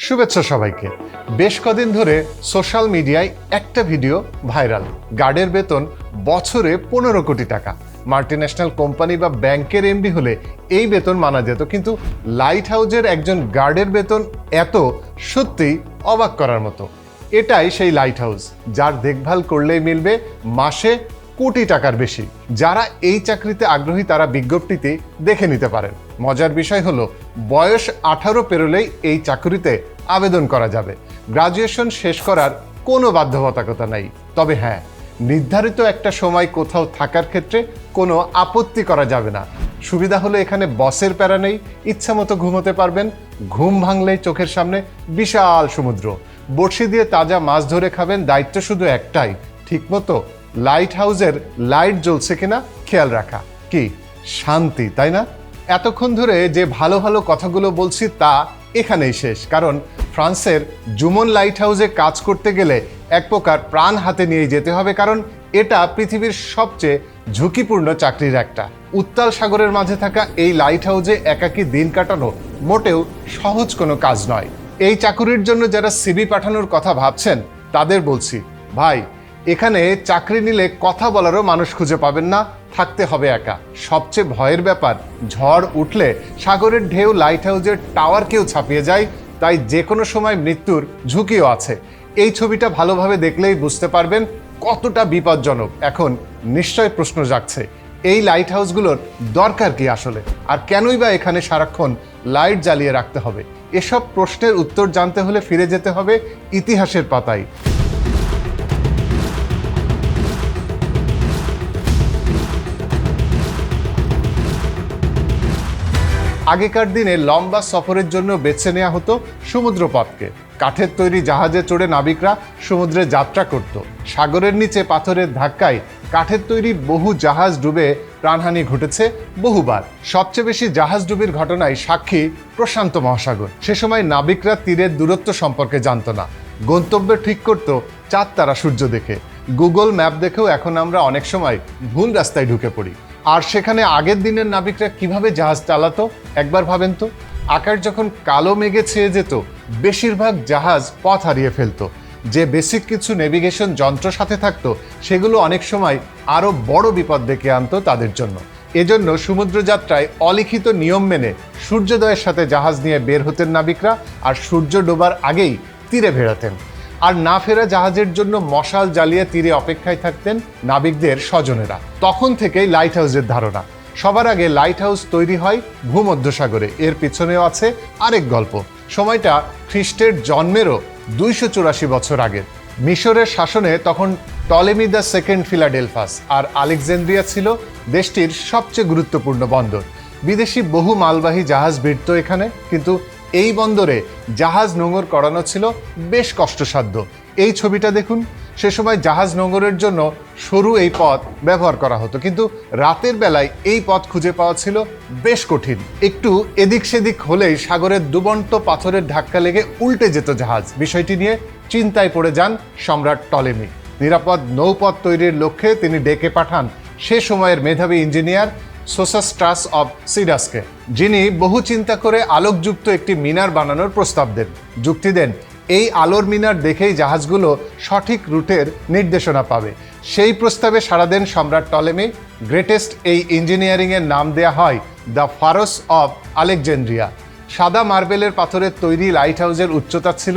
শুভেচ্ছা সবাইকে। বেশ কদিন ধরে সোশ্যাল মিডিয়ায় একটা ভিডিও ভাইরাল। গার্ডের বেতন বছরে 15 কোটি টাকা। মাল্টিন্যাশনাল কোম্পানি বা ব্যাংকের এমডি হলে এই বেতন মানা যেত, কিন্তু লাইট হাউজের একজন গার্ডের বেতন এত, সত্যিই অবাক করার মতো। এটাই সেই লাইট হাউস যার দেখভাল করলেই মিলবে মাসে কোটি টাকার বেশি। যারা এই চাকরিতে আগ্রহী তারা বিজ্ঞপ্তিতে দেখে নিতে পারেন। মজার বিষয় হলো, বয়স 18 পেরোলেই এই চাকরিতে আবেদন করা যাবে। গ্রাজুয়েশন শেষ করার কোনো বাধ্যবাধকতা নাই। তবে হ্যাঁ, নির্ধারিত একটা সময় কোথাও থাকার ক্ষেত্রে কোনো আপত্তি করা যাবে না। সুবিধা হলো এখানে বসের প্যারা নেই, ইচ্ছামতো ঘুমোতে পারবেন। ঘুম ভাঙলেই চোখের সামনে বিশাল সমুদ্র। বড়শি দিয়ে তাজা মাছ ধরে খাবেন। দায়িত্ব শুধু একটাই, ঠিকমতো লাইট হাউসের লাইট জ্বলছে কিনা খেয়াল রাখা। কি শান্তি, তাই না? এতক্ষণ ধরে যে ভালো ভালো কথাগুলো বলছি তা এখানেই শেষ। কারণ ফ্রান্সের জুমন লাইট হাউসে কাজ করতে গেলে এক প্রকার প্রাণ হাতে নিয়ে যেতে হবে, কারণ এটা পৃথিবীর সবচেয়ে ঝুঁকিপূর্ণ চাকরির একটা। উত্তাল সাগরের মাঝে থাকা এই লাইট হাউসে একাকী দিন কাটানো মোটেও সহজ কোনো কাজ নয়। এই চাকুরির জন্য যারা সিভি পাঠানোর কথা ভাবছেন তাদের বলছি, ভাই, এখানে চাকরি নিলে কথা বলারও মানুষ খুঁজে পাবেন না, থাকতে হবে একা। সবচেয়ে ভয়ের ব্যাপার, ঝড় উঠলে সাগরের ঢেউ লাইট হাউসের টাওয়ারকেও ছাপিয়ে যায়, তাই যে কোনো সময় মৃত্যুর ঝুঁকিও আছে। এই ছবিটা ভালোভাবে দেখলেই বুঝতে পারবেন কতটা বিপজ্জনক। এখন নিশ্চয় প্রশ্ন জাগছে, এই লাইট হাউসগুলোর দরকার কি আসলে, আর কেনই বা এখানে সারাক্ষণ লাইট জ্বালিয়ে রাখতে হবে? এসব প্রশ্নের উত্তর জানতে হলে ফিরে যেতে হবে ইতিহাসের পাতায়। আগেকার দিনে লম্বা সফরের জন্য বেছে নেওয়া হতো সমুদ্রপথকে। কাঠের তৈরি জাহাজে চড়ে নাবিকরা সমুদ্রে যাত্রা করত। সাগরের নিচে পাথরের ধাক্কায় কাঠের তৈরি বহু জাহাজ ডুবে প্রাণহানি ঘটেছে বহুবার। সবচেয়ে বেশি জাহাজ ডুবির ঘটনায় সাক্ষী প্রশান্ত মহাসাগর। সে সময় নাবিকরা তীরের দূরত্ব সম্পর্কে জানত না, গন্তব্য ঠিক করত চাঁদ তারা সূর্য দেখে। গুগল ম্যাপ দেখেও এখন আমরা অনেক সময় ভুল রাস্তায় ঢুকে পড়ি। আর সেখানে আগের দিনের নাবিকরা কিভাবে জাহাজ চালাতো একবার ভাবেন তো। আকাশ যখন কালো মেঘে ছেয়ে যেত, বেশিরভাগ জাহাজ পথ হারিয়ে ফেলতো। যে বেসিক কিছু নেভিগেশন যন্ত্র সাথে থাকতো সেগুলো অনেক সময় আরও বড় বিপদ ডেকে আনতো তাদের জন্য। এজন্য সমুদ্রযাত্রায় অলিখিত নিয়ম মেনে সূর্যোদয়ের সাথে জাহাজ নিয়ে বের হতেন নাবিকরা, আর সূর্য ডোবার আগেই তীরে ফেরাতেন। আর না ফেরা জাহাজের জন্য মশাল জ্বালিয়ে তীরে অপেক্ষায় থাকতেন নাবিকদের স্বজনেরা। তখন থেকেই লাইট হাউসের ধারণা। সবার আগে লাইট হাউস তৈরি হয় ভূমধ্যসাগরে। এর পিছনেও আছে আরেক গল্প। সময়টা খ্রিস্টের জন্মেরও 284 বছর আগের। মিশরের শাসনে তখন টলেমি দ্য সেকেন্ড ফিলাডেলফাস আর আলেকজান্দ্রিয়া ছিল দেশটির সবচেয়ে গুরুত্বপূর্ণ বন্দর। বিদেশি বহু মালবাহী জাহাজ ভিড়ত এখানে, কিন্তু এই বন্দরে জাহাজ নোঙর করানো ছিল বেশ কষ্টসাধ্য। এই ছবিটা দেখুন। সে সময় জাহাজ নোঙরের জন্য সরু এই পথ ব্যবহার করা হতো, কিন্তু রাতের বেলায় এই পথ খুঁজে পাওয়া ছিল বেশ কঠিন। একটু এদিক সেদিক হলেই সাগরের দুবন্ত পাথরের ধাক্কা লেগে উল্টে যেত জাহাজ। বিষয়টি নিয়ে চিন্তায় পড়ে যান সম্রাট টলেমি। নিরাপদ নৌপথ তৈরির লক্ষ্যে তিনি ডেকে পাঠান সে সময়ের মেধাবী ইঞ্জিনিয়ার সোসাস্ট্রাস অব সিডাসকে, যিনি বহু চিন্তা করে আলোকযুক্ত একটি মিনার বানানোর প্রস্তাব দেন। যুক্তি দেন, এই আলোর মিনার দেখেই জাহাজগুলো সঠিক রুটের নির্দেশনা পাবে। সেই প্রস্তাবে সাড়া দেন সম্রাট টলেমি। গ্রেটেস্ট এই ইঞ্জিনিয়ারিংয়ের নাম দেয়া হয় দ্য ফারোস অব আলেকজান্দ্রিয়া। সাদা মার্বেলের পাথরের তৈরি লাইট হাউসের উচ্চতা ছিল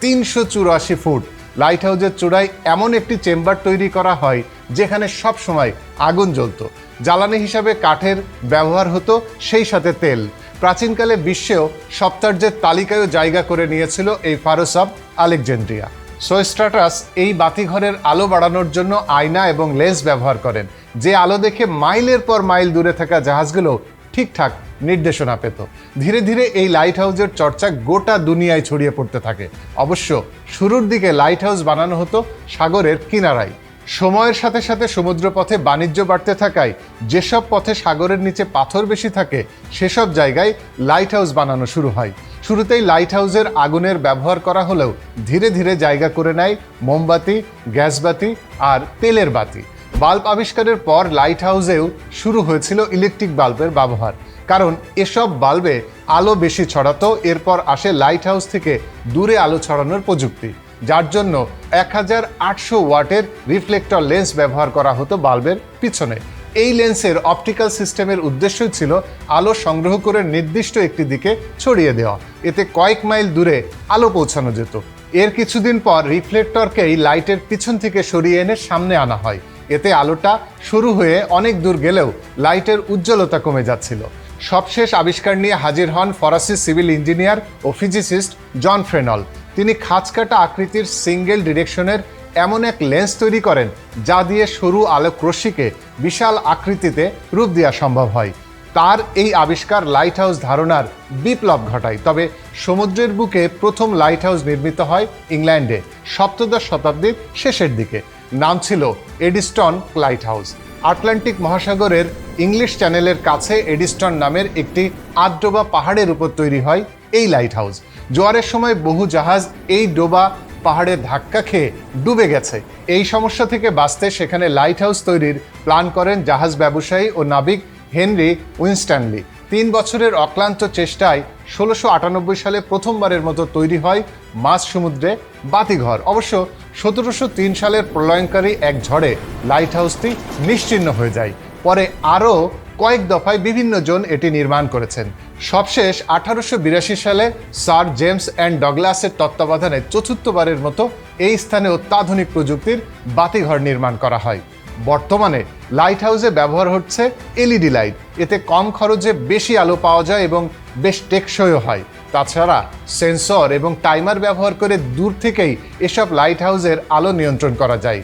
384 ফুট। লাইট হাউসের চূড়ায় এমন একটি চেম্বার তৈরি করা হয় যেখানে সব সময় আগুন জ্বলত। জ্বালানি হিসাবে কাঠের ব্যবহার হতো, সেই সাথে তেল। প্রাচীনকালে বিশ্বেও সপ্তার্যের তালিকায়ও জায়গা করে নিয়েছিল এই ফারোস অব আলেকজান্দ্রিয়া। সোস্ট্রাটাস এই বাতিঘরের আলো বাড়ানোর জন্য আয়না এবং লেন্স ব্যবহার করেন, যে আলো দেখে মাইলের পর মাইল দূরে থাকা জাহাজগুলো ঠিকঠাক নির্দেশনা পেত। ধীরে ধীরে এই লাইট হাউসের চর্চা গোটা দুনিয়ায় ছড়িয়ে পড়তে থাকে। অবশ্য শুরুর দিকে লাইট হাউস বানানো হতো সাগরের কিনারায়। সময়ের সাথে সাথে সমুদ্রপথে বাণিজ্য বাড়তে থাকায় যেসব পথে সাগরের নিচে পাথর বেশি থাকে সেসব জায়গায় লাইট হাউস বানানো শুরু হয়। শুরুতেই লাইট হাউসের আগুনের ব্যবহার করা হলেও ধীরে ধীরে জায়গা করে নেয় মোমবাতি, গ্যাস বাতি আর তেলের বাতি। বাল্ব আবিষ্কারের পর লাইট হাউসেও শুরু হয়েছিল ইলেকট্রিক বাল্বের ব্যবহার, কারণ এসব বাল্বে আলো বেশি ছড়াতো। এরপর আসে লাইট হাউস থেকে দূরে আলো ছড়ানোর প্রযুক্তি, যার জন্য 1800 ওয়াটের রিফ্লেক্টর লেন্স ব্যবহার করা হতো বাল্বের পিছনে। এই লেন্সের অপটিক্যাল সিস্টেমের উদ্দেশ্যই ছিল আলো সংগ্রহ করে নির্দিষ্ট একটি দিকে ছড়িয়ে দেওয়া, এতে কয়েক মাইল দূরে আলো পৌঁছানো যেত। এর কিছুদিন পর রিফ্লেক্টরকেই লাইটের পিছন থেকে সরিয়ে এনে সামনে আনা হয়, এতে আলোটা শুরু হয়ে অনেক দূর গেলেও লাইটের উজ্জ্বলতা কমে যাচ্ছিল। সবশেষ আবিষ্কার নিয়ে হাজির হন ফরাসি সিভিল ইঞ্জিনিয়ার ও ফিজিসিস্ট জন ফ্রেনল। তিনি খাঁজকাটা আকৃতির সিঙ্গেল ডিরেকশনের এমন এক লেন্স তৈরি করেন যা দিয়ে সরু আলোক রশ্মিকে বিশাল আকৃতিতে রূপ দেওয়া সম্ভব হয়। তার এই আবিষ্কার লাইট হাউস ধারণার বিপ্লব ঘটায়। তবে সমুদ্রের বুকে প্রথম লাইট হাউস নির্মিত হয় ইংল্যান্ডে সপ্তদশ শতাব্দীর শেষের দিকে। নাম ছিল এডিস্টন লাইট হাউস। আটলান্টিক মহাসাগরের ইংলিশ চ্যানেলের কাছে এডিস্টন নামের একটি আধডোবা পাহাড়ের উপর তৈরি হয় এই লাইট হাউস। জোয়ারের সময় বহু জাহাজ এই ডোবা পাহাড়ে ধাক্কা খেয়ে ডুবে গেছে। এই সমস্যা থেকে বাঁচতে সেখানে লাইট হাউস তৈরির প্ল্যান করেন জাহাজ ব্যবসায়ী ও নাবিক হেনরি উইনস্ট্যানলি। 3 বছরের অক্লান্ত চেষ্টায় 1698 সালে প্রথমবারের মতো তৈরি হয় মাঝ সমুদ্রে বাতিঘর। অবশ্য 1703 সালের প্রলয়ঙ্কারী এক ঝড়ে লাইট হাউসটি নিশ্চিহ্ন হয়ে যায়। পরে আরও কয়েক দফায় বিভিন্ন জন এটি নির্মাণ করেছেন। সবশেষ 1882 সালে স্যার জেমস অ্যান্ড ডগলাসের তত্ত্বাবধানে চতুর্থবারের মতো এই স্থানে অত্যাধুনিক প্রযুক্তির বাতিঘর নির্মাণ করা হয়। বর্তমানে লাইট হাউসে ব্যবহার হচ্ছে এলইডি লাইট। এতে কম খরচে বেশি আলো পাওয়া যায় এবং বেশ টেকসইও হয়। তাছাড়া সেন্সর এবং টাইমার ব্যবহার করে দূর থেকেই এসব লাইট হাউসের আলো নিয়ন্ত্রণ করা যায়।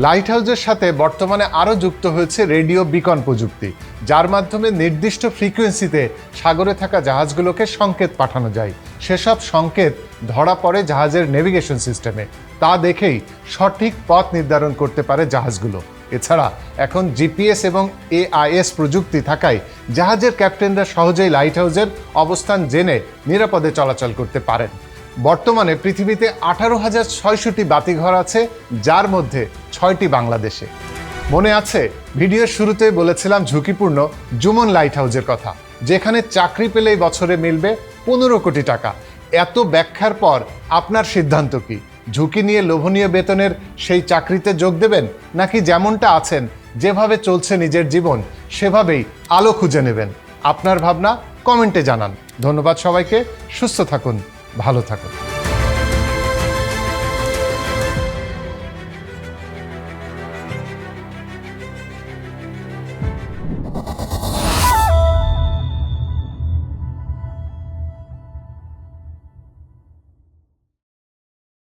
লাইট হাউসের সাথে বর্তমানে আরও যুক্ত হয়েছে রেডিও বিকন প্রযুক্তি, যার মাধ্যমে নির্দিষ্ট ফ্রিকোয়েন্সিতে সাগরে থাকা জাহাজগুলোকে সংকেত পাঠানো যায়। সেসব সংকেত ধরা পড়ে জাহাজের নেভিগেশন সিস্টেমে। তা দেখেই সঠিক পথ নির্ধারণ করতে পারে জাহাজগুলো। এছাড়া এখন জিপিএস এবং এআইএস প্রযুক্তি থাকায় জাহাজের ক্যাপ্টেনরা সহজেই লাইট হাউসের অবস্থান জেনে নিরাপদে চলাচল করতে পারেন। বর্তমানে পৃথিবীতে 18,600টি বাতিঘর আছে, যার মধ্যে 6টি বাংলাদেশে। মনে আছে ভিডিওর শুরুতেই বলেছিলাম ঝুঁকিপূর্ণ জুমন লাইট হাউসের কথা, যেখানে চাকরি পেলেই বছরে মিলবে 15 কোটি টাকা। এত ব্যাখ্যার পর আপনার সিদ্ধান্ত কি? ঝুঁকি নিয়ে লোভনীয় বেতনের সেই চাকরিতে যোগ দেবেন, নাকি যেমনটা আছেন, যেভাবে চলছে নিজের জীবন সেভাবেই আলো খুঁজে নেবেন? আপনার ভাবনা কমেন্টে জানান। ধন্যবাদ সবাইকে। সুস্থ থাকুন, ভালো থাকুন।